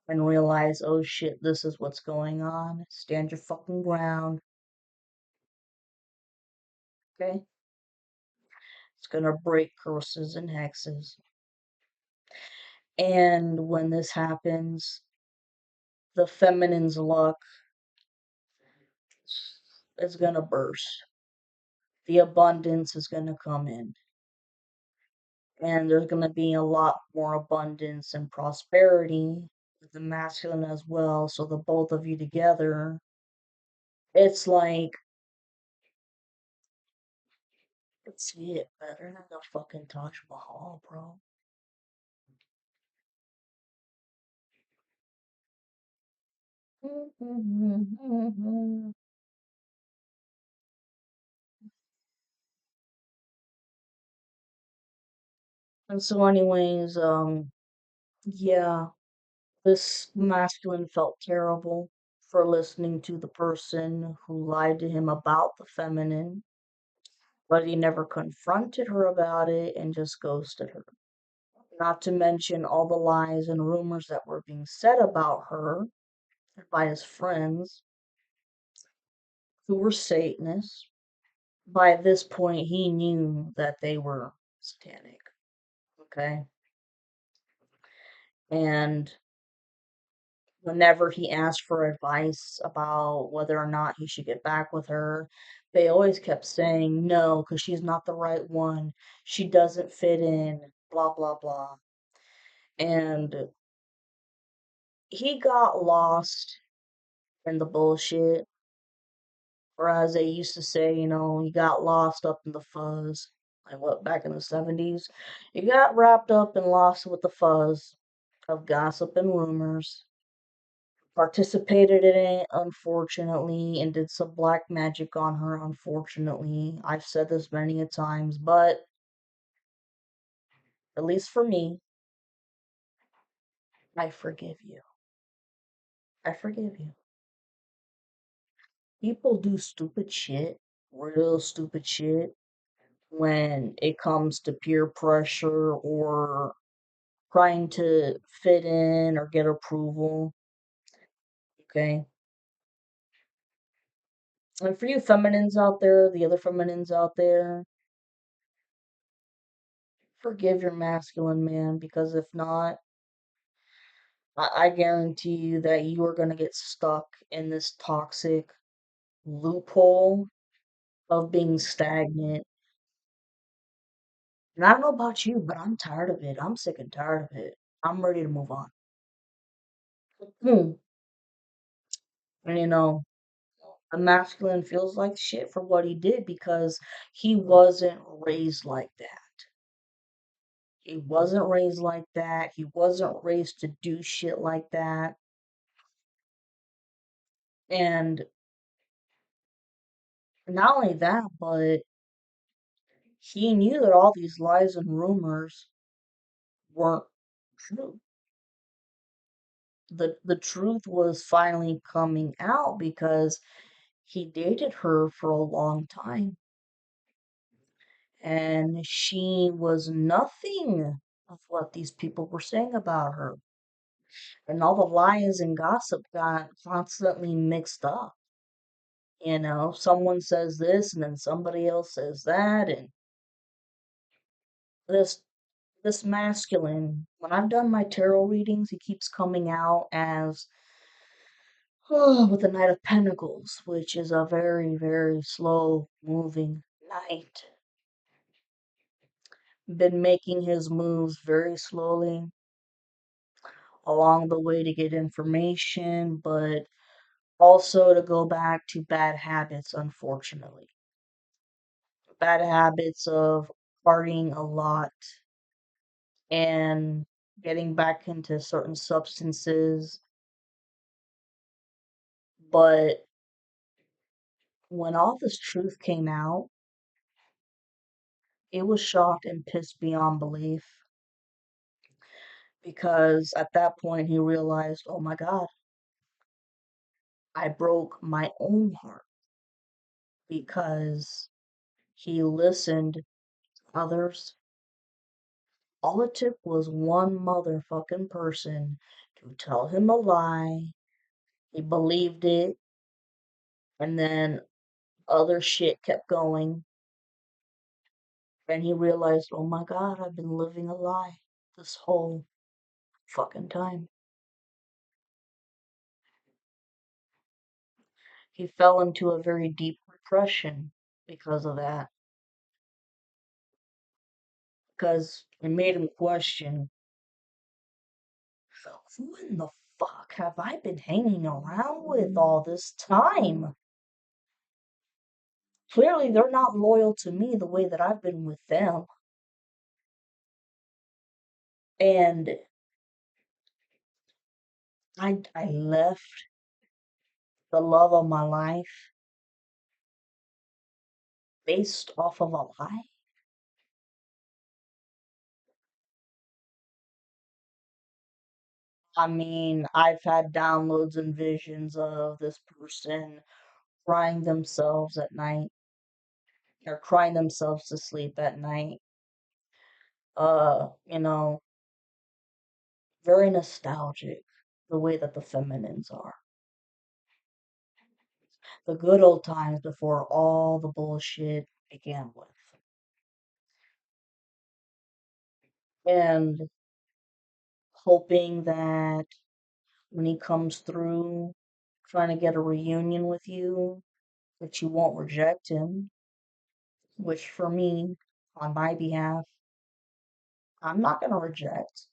and realize, oh shit, this is what's going on. Stand your fucking ground, okay? It's gonna break curses and hexes. And when this happens, the feminine's luck is gonna burst. The abundance is gonna come in. And there's gonna be a lot more abundance and prosperity with the masculine as well. So the both of you together, it's like it's it better than the fucking Taj Mahal, bro. And so, anyways, yeah, this masculine felt terrible for listening to the person who lied to him about the feminine, but he never confronted her about it and just ghosted her. Not to mention all the lies and rumors that were being said about her by his friends who were Satanists. By this point, he knew that they were satanic. Okay. And whenever he asked for advice about whether or not he should get back with her, they always kept saying no, because she's not the right one. She doesn't fit in, blah, blah, blah. And he got lost in the bullshit. Or as they used to say, you got lost up in the fuzz. Like what, back in the 70s? You got wrapped up and lost with the fuzz of gossip and rumors. Participated in it, unfortunately, and did some black magic on her, unfortunately. I've said this many a times, but at least for me, I forgive you. I forgive you. People do stupid shit, real stupid shit, when it comes to peer pressure or trying to fit in or get approval. Okay. And for you feminines out there, the other feminines out there, forgive your masculine man because if not, I guarantee you that you are going to get stuck in this toxic loophole of being stagnant. And I don't know about you, but I'm tired of it. I'm sick and tired of it. I'm ready to move on. Hmm. And a masculine feels like shit for what he did because he wasn't raised like that. He wasn't raised like that. He wasn't raised to do shit like that. And not only that, but he knew that all these lies and rumors weren't true. The truth was finally coming out because he dated her for a long time and she was nothing of what these people were saying about her. And all the lies and gossip got constantly mixed up. Someone says this and then somebody else says that, and this this masculine, when I've done my tarot readings, he keeps coming out as with the Knight of Pentacles, which is a very, very slow moving knight. Been making his moves very slowly along the way to get information, but also to go back to bad habits, unfortunately. Bad habits of partying a lot and getting back into certain substances. But when all this truth came out, it was shocked and pissed beyond belief because at that point he realized, oh my God, I broke my own heart because he listened to others. All it took was one motherfucking person to tell him a lie. He believed it, and then other shit kept going. And he realized, oh my God, I've been living a lie this whole fucking time. He fell into a very deep depression because of that. Because it made him question, who in the fuck have I been hanging around with all this time? Clearly, they're not loyal to me the way that I've been with them. And I left the love of my life based off of a lie. I mean, I've had downloads and visions of this person crying themselves at night or crying themselves to sleep at night. Uh, you know, very nostalgic the way that the feminines are. The good old times before all the bullshit began with. And hoping that when he comes through trying to get a reunion with you, that you won't reject him, which for me, on my behalf, I'm not going to reject.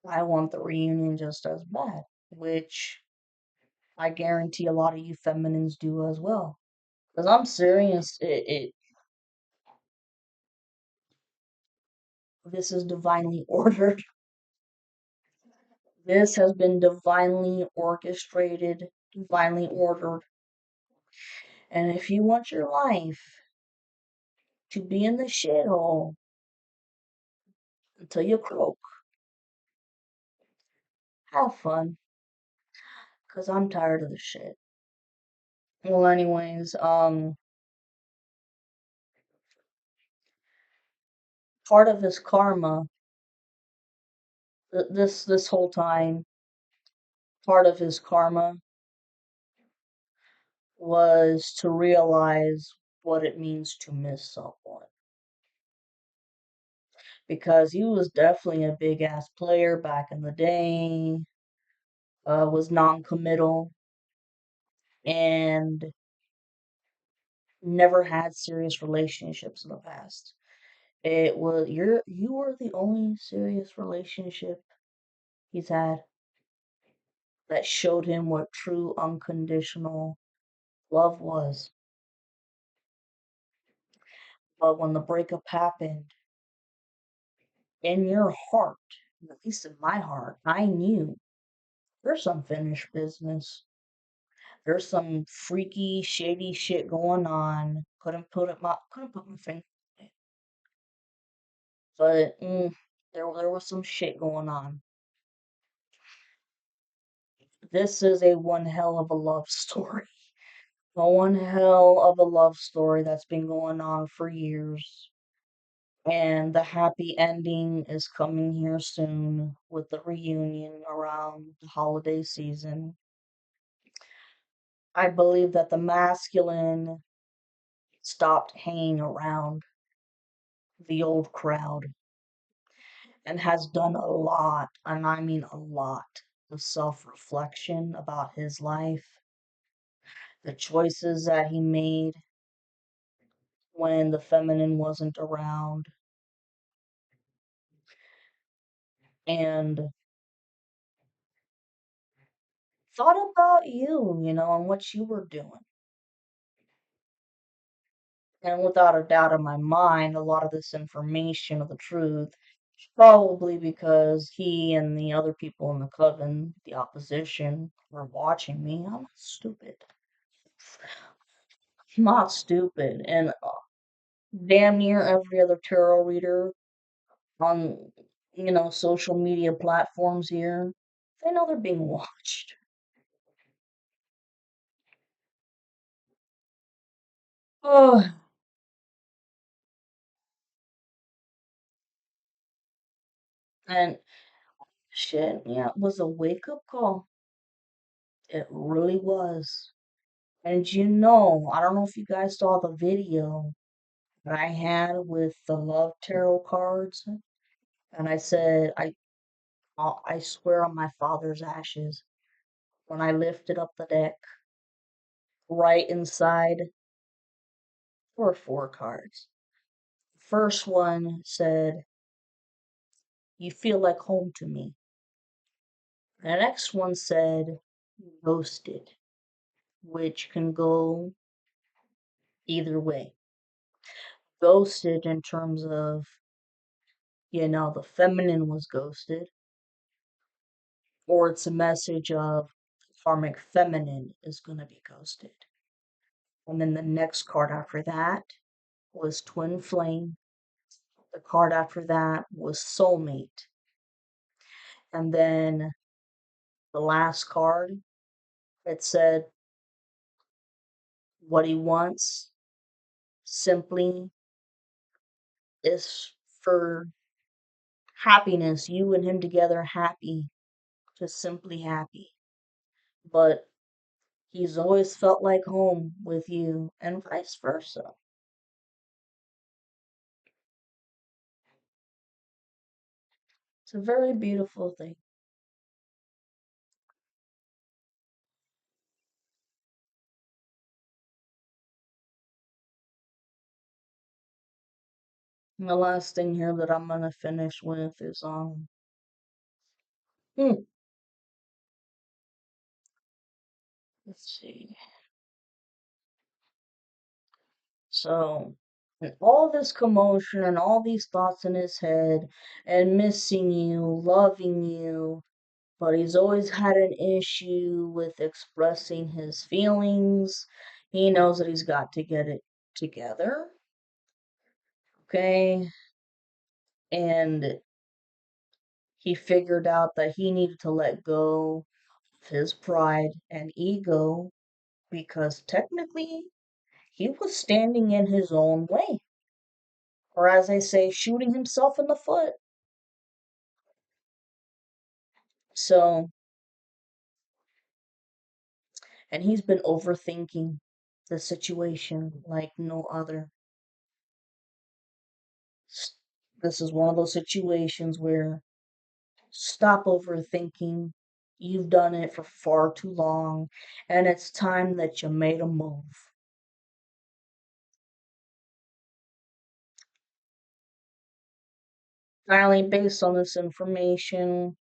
I want the reunion just as bad, which I guarantee a lot of you feminines do as well. Because I'm serious, this is divinely ordered. This has been divinely orchestrated, divinely ordered. And if you want your life to be in the shithole until you croak, have fun. Because I'm tired of the shit. Well, anyways, part of his karma, this whole time, part of his karma was to realize what it means to miss someone. Because he was definitely a big ass player back in the day, was non-committal, and never had serious relationships in the past. You were the only serious relationship he's had that showed him what true unconditional love was. But when the breakup happened, in your heart, at least in my heart, I knew there's some finished business. There's some freaky, shady shit going on. Couldn't put my finger on it, but there was some shit going on. This is a one hell of a love story. A one hell of a love story that's been going on for years. And the happy ending is coming here soon with the reunion around the holiday season. I believe that the masculine stopped hanging around the old crowd and has done a lot, and I mean a lot, of self reflection about his life, the choices that he made when the feminine wasn't around, and thought about you, and what you were doing. And without a doubt in my mind, a lot of this information of the truth, probably because he and the other people in the coven, the opposition, were watching me. I'm not stupid. I'm not stupid. And damn near every other tarot reader on, social media platforms here, they know they're being watched. Oh, and shit, yeah, it was a wake up call. It really was. And I don't know if you guys saw the video that I had with the love tarot cards. And I said, I swear on my father's ashes, when I lifted up the deck, right inside were four cards. First one said, "You feel like home to me." The next one said, "Ghosted," which can go either way. Ghosted in terms of, the feminine was ghosted, or it's a message of karmic feminine is going to be ghosted. And then the next card after that was twin flame. The card after that was soulmate. And then the last card, it said what he wants simply is for happiness, you and him together happy, just simply happy. But he's always felt like home with you and vice versa. It's a very beautiful thing. And the last thing here that I'm gonna finish with is hmm, let's see. So, and all this commotion and all these thoughts in his head and missing you, loving you, but he's always had an issue with expressing his feelings. He knows that he's got to get it together, okay? And he figured out that he needed to let go of his pride and ego because technically he was standing in his own way, or as I say, shooting himself in the foot. So, and he's been overthinking the situation like no other. This is one of those situations where stop overthinking. You've done it for far too long, and it's time that you made a move. Finally, based on this information,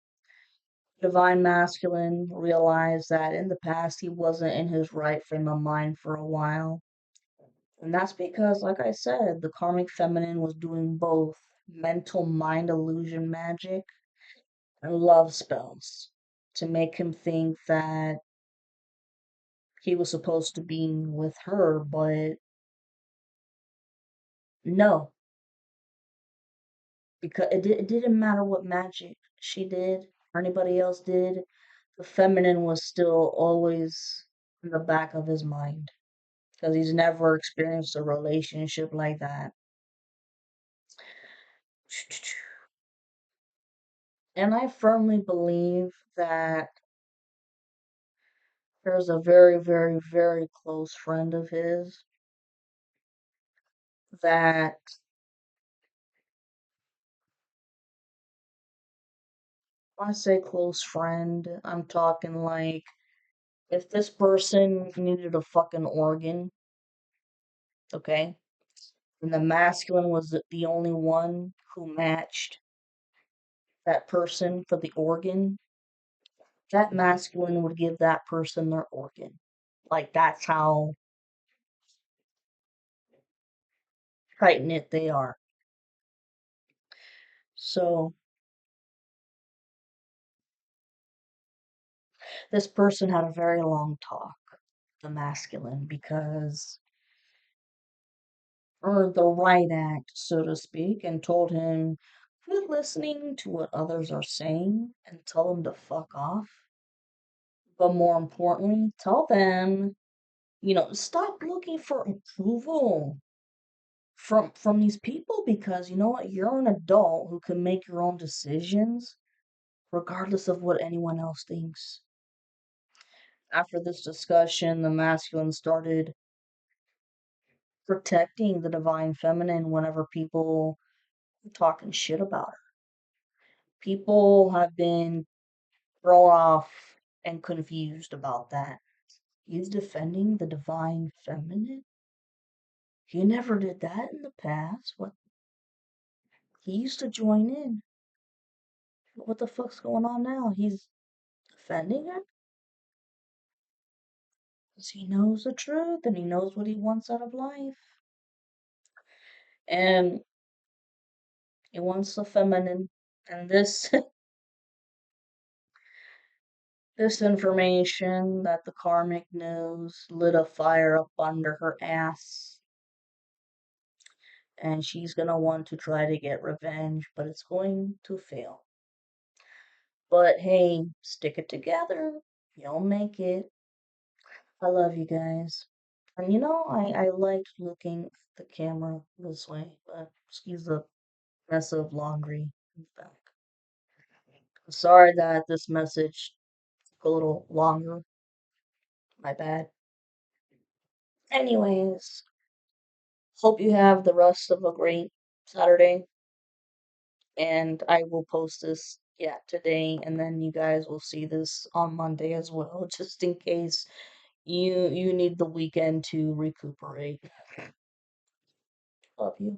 Divine Masculine realized that in the past he wasn't in his right frame of mind for a while. And that's because, like I said, the Karmic Feminine was doing both mental mind illusion magic and love spells to make him think that he was supposed to be with her, but no, because it didn't matter what magic she did or anybody else did, the feminine was still always in the back of his mind because he's never experienced a relationship like that. And I firmly believe that there's a very, very, very close friend of his that when I say close friend, I'm talking like if this person needed a fucking organ, okay, and the masculine was the only one who matched that person for the organ, that masculine would give that person their organ. Like that's how tight knit they are. So this person had a very long talk, the masculine, because earned the right act, so to speak, and told him, quit listening to what others are saying and tell them to fuck off. But more importantly, tell them, stop looking for approval from these people because you know what? You're an adult who can make your own decisions regardless of what anyone else thinks. After this discussion, the masculine started protecting the divine feminine whenever people were talking shit about her. People have been thrown off and confused about that. He's defending the divine feminine? He never did that in the past. What? He used to join in. What the fuck's going on now? He's defending her? Because he knows the truth and he knows what he wants out of life. And he wants the feminine. And this this information that the karmic knows lit a fire up under her ass. And she's gonna want to try to get revenge, but it's going to fail. But hey, stick it together. You'll make it. I love you guys. And I liked looking at the camera this way, but excuse the mess of laundry in the back. I'm sorry that this message took a little longer. My bad. Anyways, hope you have the rest of a great Saturday. And I will post this, yeah, today, and then you guys will see this on Monday as well, just in case you need the weekend to recuperate. Love you.